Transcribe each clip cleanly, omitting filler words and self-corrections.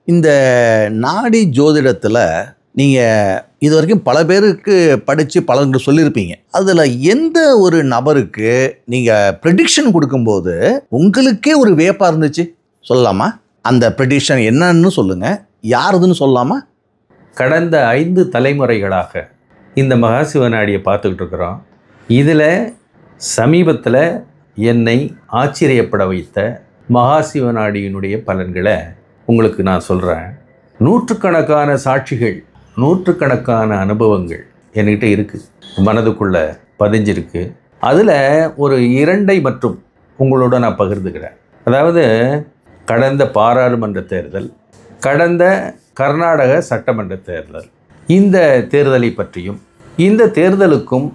இந்த நாடி ஜோதிடத்தில் நீங்கள் இது வரைக்கும் பல பேருக்கு படித்து பலருக்கு சொல்லியிருப்பீங்க. அதில் எந்த ஒரு நபருக்கு நீங்கள் ப்ரெடிக்ஷன் கொடுக்கும்போது உங்களுக்கே ஒரு வியப்பாக இருந்துச்சு சொல்லலாமா? அந்த ப்ரெடிக்ஷன் என்னன்னு சொல்லுங்கள், யாருதுன்னு சொல்லலாமா? கடந்த 5 தலைமுறைகளாக இந்த மகாசிவநாடியை பார்த்துக்கிட்டு இருக்கிறோம். இதில் சமீபத்தில் என்னை ஆச்சரியப்பட வைத்த மகாசிவநாடியினுடைய பலன்களை உங்களுக்கு நான் சொல்கிறேன். நூற்றுக்கணக்கான சாட்சிகள், நூற்றுக்கணக்கான அனுபவங்கள் என்கிட்ட இருக்குது, மனதுக்குள்ளே பதிஞ்சிருக்கு. அதில் ஒரு 2 மட்டும் உங்களோட நான் பகிர்ந்துக்கிறேன். அதாவது கடந்த பாராளுமன்ற தேர்தல், கடந்த கர்நாடக சட்டமன்ற தேர்தல், இந்த தேர்தலை பற்றியும் இந்த தேர்தலுக்கும்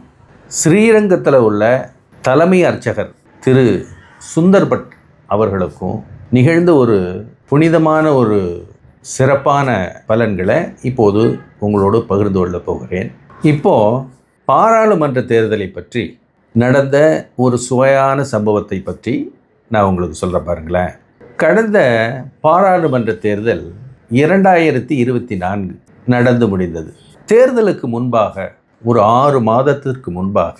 ஸ்ரீரங்கத்தில் உள்ள தலைமை அர்ச்சகர் திரு சுந்தர்பட் அவர்களுக்கும் நிகழ்ந்த ஒரு புனிதமான ஒரு சிறப்பான பலன்களை இப்போது உங்களோடு பகிர்ந்து கொள்ள போகிறேன். இப்போது பாராளுமன்ற தேர்தலை பற்றி நடந்த ஒரு சுவையான சம்பவத்தை பற்றி நான் உங்களுக்கு சொல்ல பாருங்களேன். கடந்த பாராளுமன்ற தேர்தல் 2024 நடந்து முடிந்தது. தேர்தலுக்கு முன்பாக ஒரு 6 மாதத்திற்கு முன்பாக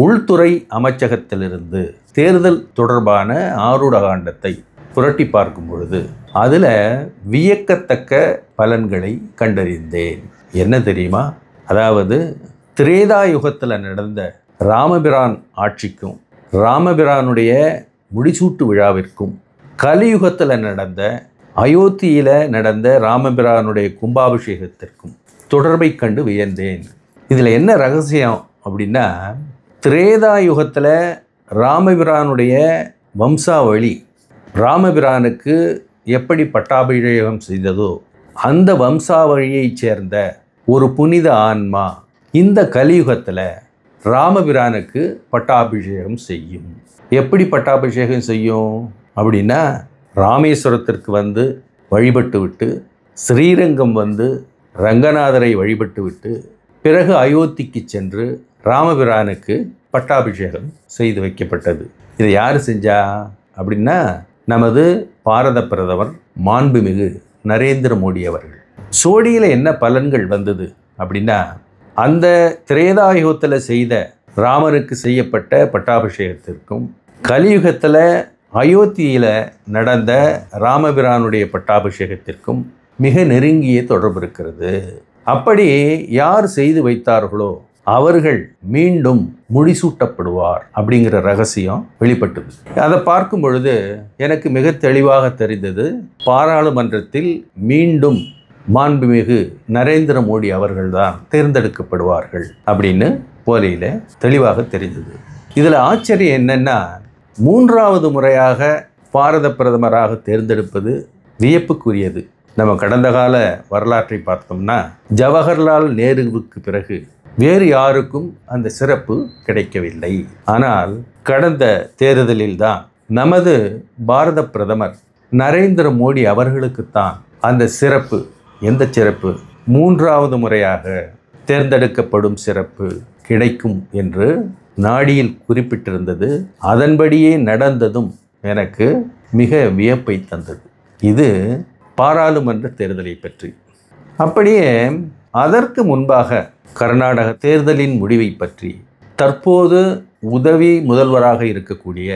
உள்துறை அமைச்சகத்திலிருந்து தேர்தல் தொடர்பான ஆரூட காண்டத்தை புரட்டி பார்க்கும் பொழுது அதில் வியக்கத்தக்க பலன்களை கண்டறிந்தேன். என்ன தெரியுமா? அதாவது திரேதா யுகத்தில் நடந்த ராமபிரான் ஆட்சிக்கும் ராமபிரானுடைய முடிசூட்டு விழாவிற்கும் கலியுகத்தில் நடந்த அயோத்தியில் நடந்த ராமபிரானுடைய கும்பாபிஷேகத்திற்கும் தொடர்பை கண்டு வியந்தேன். இதில் என்ன ரகசியம் அப்படின்னா, திரேதா யுகத்தில் ராமபிரானுடைய வம்சாவளி ராமபிரானுக்கு எப்படி பட்டாபிஷேகம் செய்ததோ அந்த வம்சாவழியைச் சேர்ந்த ஒரு புனித ஆன்மா இந்த கலியுகத்தில் ராமபிரானுக்கு பட்டாபிஷேகம் செய்யும். எப்படி பட்டாபிஷேகம் செய்யும் அப்படின்னா, ராமேஸ்வரத்திற்கு வந்து வழிபட்டு விட்டு ஸ்ரீரங்கம் வந்து ரங்கநாதரை வழிபட்டு விட்டு பிறகு அயோத்திக்கு சென்று ராமபிரானுக்கு பட்டாபிஷேகம் செய்து வைக்கப்பட்டது. இதை யார் செஞ்சா அப்படின்னா, நமது பாரத பிரதமர் மாண்புமிகு நரேந்திர மோடி அவர்கள். சோடியில் என்ன பலன்கள் வந்தது அப்படின்னா, அந்த திரேதாயுகத்தில் செய்த ராமனுக்கு செய்யப்பட்ட பட்டாபிஷேகத்திற்கும் கலியுகத்தில் அயோத்தியில் நடந்த ராமபிரானுடைய பட்டாபிஷேகத்திற்கும் மிக நெருங்கிய தொடர்பு இருக்கிறது. அப்படி யார் செய்து வைத்தார்களோ அவர்கள் மீண்டும் முடிசூட்டப்படுவார் அப்படிங்கிற ரகசியம் வெளிப்பட்டது. அதை பார்க்கும் பொழுது எனக்கு மிக தெளிவாக தெரிந்தது, பாராளுமன்றத்தில் மீண்டும் மாண்புமிகு நரேந்திர மோடி அவர்கள்தான் தேர்ந்தெடுக்கப்படுவார்கள் அப்படின்னு போலியில் தெளிவாக தெரிந்தது. இதில் ஆச்சரியம் என்னென்னா, 3வது முறையாக பாரத பிரதமராக தேர்ந்தெடுப்பது வியப்புக்குரியது. நம்ம கடந்த கால வரலாற்றை பார்த்தோம்னா, ஜவஹர்லால் நேருவுக்கு பிறகு வேறு யாருக்கும் அந்த சிறப்பு கிடைக்கவில்லை. ஆனால் கடந்த தேர்தலில் தான் நமது பாரத பிரதமர் நரேந்திர மோடி அவர்களுக்குத்தான் அந்த சிறப்பு. எந்த சிறப்பு? 3வது முறையாக தேர்ந்தெடுக்கப்படும் சிறப்பு கிடைக்கும் என்று நாடியில் குறிப்பிட்டிருந்தது. அதன்படியே நடந்ததும் எனக்கு மிக வியப்பை தந்தது. இது பாராளுமன்ற தேர்தலை பற்றி. அப்படியே அதற்கு முன்பாக கர்நாடக தேர்தலின் முடிவை பற்றி தற்போது உதவி முதல்வராக இருக்கக்கூடிய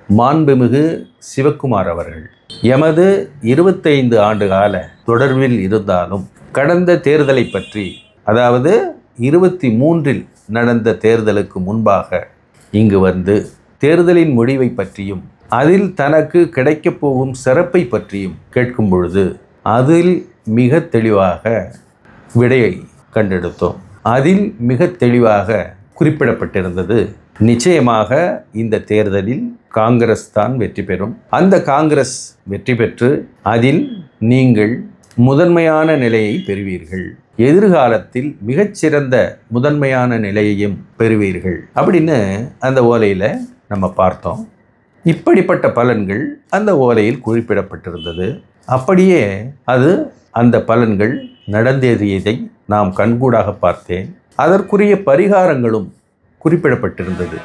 மாண்புமிகு சிவக்குமார் அவர்கள் எமது 25 ஆண்டு கால தொடர்பில் இருந்தாலும் கடந்த தேர்தலை பற்றி, அதாவது 23இல் நடந்த தேர்தலுக்கு முன்பாக இங்கு வந்து தேர்தலின் முடிவை பற்றியும் அதில் தனக்கு கிடைக்கப் போகும் சிறப்பை பற்றியும் கேட்கும் பொழுது அதில் மிக தெளிவாக விடையை கண்டெடுத்தோம். அதில் மிக தெளிவாக குறிப்பிடப்பட்டிருந்தது, நிச்சயமாக இந்த தேர்தலில் காங்கிரஸ் தான் வெற்றி பெறும். அந்த காங்கிரஸ் வெற்றி பெற்று அதில் நீங்கள் முதன்மையான நிலையை பெறுவீர்கள், எதிர்காலத்தில் மிகச்சிறந்த முதன்மையான நிலையையும் பெறுவீர்கள் அப்படின்னு அந்த ஓலையில் நம்ம பார்த்தோம். இப்படிப்பட்ட பலன்கள் அந்த ஓலையில் குறிப்பிடப்பட்டிருந்தது. அப்படியே அது அந்த பலன்கள் நடந்தேறியதை நாம் கண்கூடாக பார்த்தேன். அதற்குரிய பரிகாரங்களும் குறிப்பிடப்பட்டிருந்தது.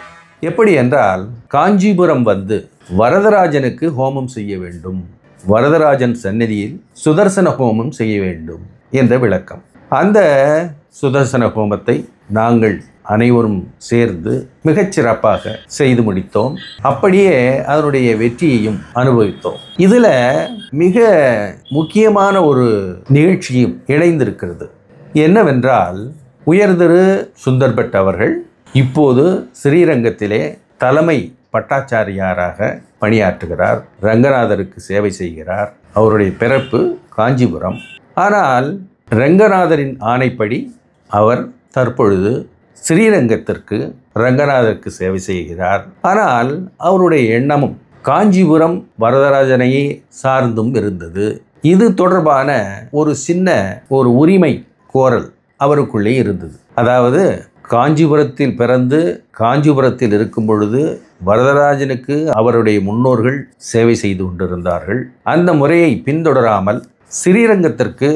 எப்படி என்றால், காஞ்சிபுரம் வந்து வரதராஜனுக்கு ஹோமம் செய்ய வேண்டும் வரதராஜன் சந்நிதியில் சுதர்சன ஹோமம் செய்ய வேண்டும் என்ற விளக்கம். அந்த சுதர்சன ஹோமத்தை நாங்கள் அனைவரும் சேர்ந்து மிகச்சிறப்பாக செய்து முடித்தோம். அப்படியே அதனுடைய வெற்றியையும் அனுபவித்தோம். இதில் மிக முக்கியமான ஒரு நிகழ்ச்சியும் இணைந்திருக்கிறது. என்னவென்றால், உயர்திரு சுந்தர்பட் அவர்கள் இப்போது ஸ்ரீரங்கத்திலே தலைமை பட்டாச்சாரியாராக பணியாற்றுகிறார். ரங்கநாதருக்கு சேவை செய்கிறார். அவருடைய பிறப்பு காஞ்சிபுரம். ஆனால் ரங்கநாதரின் ஆணைப்படி அவர் தற்பொழுது ஸ்ரீரங்கத்திற்கு ரங்கநாதருக்கு சேவை செய்கிறார். ஆனால் அவருடைய எண்ணமும் காஞ்சிபுரம் வரதராஜனையே சார்ந்தும் இருந்தது. இது தொடர்பான ஒரு சின்ன உரிமை கோரல் அவருக்குள்ளே இருந்தது. அதாவது, காஞ்சிபுரத்தில் பிறந்து காஞ்சிபுரத்தில் இருக்கும் பொழுது வரதராஜனுக்கு அவருடைய முன்னோர்கள் சேவை செய்து கொண்டிருந்தார்கள். அந்த முறையை பின்தொடராமல் ஸ்ரீரங்கத்திற்கு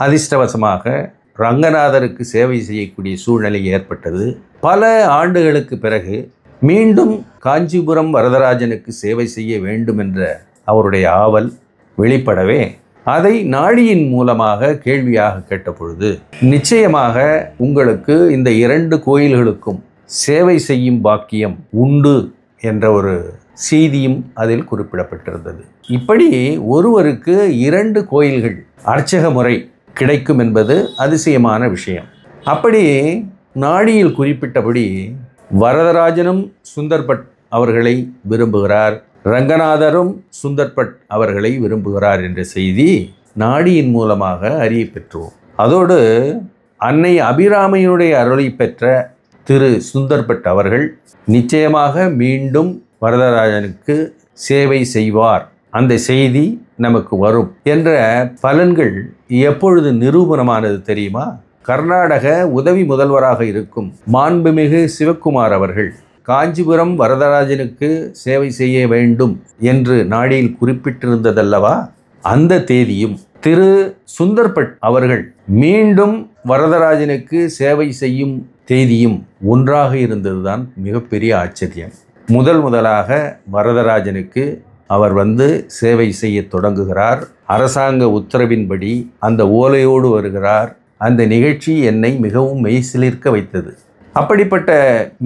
அதிர்ஷ்டவசமாக ரங்கநாதருக்கு சேவை செய்யக்கூடிய சூழ்நிலை ஏற்பட்டது. பல ஆண்டுகளுக்கு பிறகு மீண்டும் காஞ்சிபுரம் வரதராஜனுக்கு சேவை செய்ய வேண்டும் என்ற அவருடைய ஆவல் வெளிப்படவே அதை நாடியின் மூலமாக கேள்வியாக கேட்டபொழுது, நிச்சயமாக உங்களுக்கு இந்த 2 கோயில்களுக்கும் சேவை செய்யும் பாக்கியம் உண்டு என்ற ஒரு செய்தியும் அதில் குறிப்பிடப்பட்டிருந்தது. இப்படி ஒருவருக்கு 2 கோயில்கள் அர்ச்சக முறை கிடைக்கும் என்பது அதிசயமான விஷயம். அப்படி நாடியில் குறிப்பிட்டபடி வரதராஜனும் சுந்தர்பட் அவர்களை விரும்புகிறார், ரங்கநாதரும் சுந்தர்பட் அவர்களை விரும்புகிறார் என்ற செய்தி நாடியின் மூலமாக அறிய பெற்றோம். அதோடு அன்னை அபிராமியினுடைய அருளை பெற்ற திரு சுந்தர்பட் அவர்கள் நிச்சயமாக மீண்டும் வரதராஜனுக்கு சேவை செய்வார், அந்த செய்தி நமக்கு வரும் என்ற பலன்கள் எப்பொழுது நிரூபணமானது தெரியுமா? கர்நாடக உதவி முதல்வராக இருக்கும் மாண்புமிகு சிவக்குமார் அவர்கள் காஞ்சிபுரம் வரதராஜனுக்கு சேவை செய்ய வேண்டும் என்று நாடியில் குறிப்பிட்டிருந்ததல்லவா? அந்த தேதியும் திரு சுந்தர்பட் அவர்கள் மீண்டும் வரதராஜனுக்கு சேவை செய்யும் தேதியும் ஒன்றாக இருந்ததுதான் மிகப்பெரிய ஆச்சரியம். முதலாக வரதராஜனுக்கு அவர் சேவை செய்ய தொடங்குகிறார். அரசாங்க உத்தரவின்படி அந்த ஓலையோடு வருகிறார். அந்த நிகழ்ச்சி என்னை மிகவும் மெய்சிலிர்க்க வைத்தது. அப்படிப்பட்ட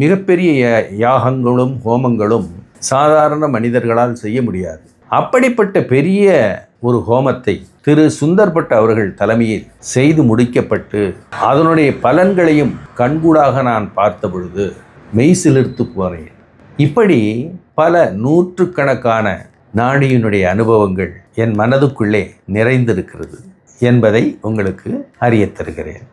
மிகப்பெரிய யாகங்களும் ஹோமங்களும் சாதாரண மனிதர்களால் செய்ய முடியாது. அப்படிப்பட்ட பெரிய ஒரு ஹோமத்தை திரு சுந்தர்பட் அவர்கள் தலைமையில் செய்து முடிக்கப்பட்டு அதனுடைய பலன்களையும் கண்கூடாக நான் பார்த்த பொழுது மெய்சிலிர்த்து போனேன். இப்படி பல நூற்றுக்கணக்கான நாடியினுடைய அனுபவங்கள் என் மனதுக்குள்ளே நிறைந்திருக்கிறது என்பதை உங்களுக்கு அறியத் தருகிறேன்.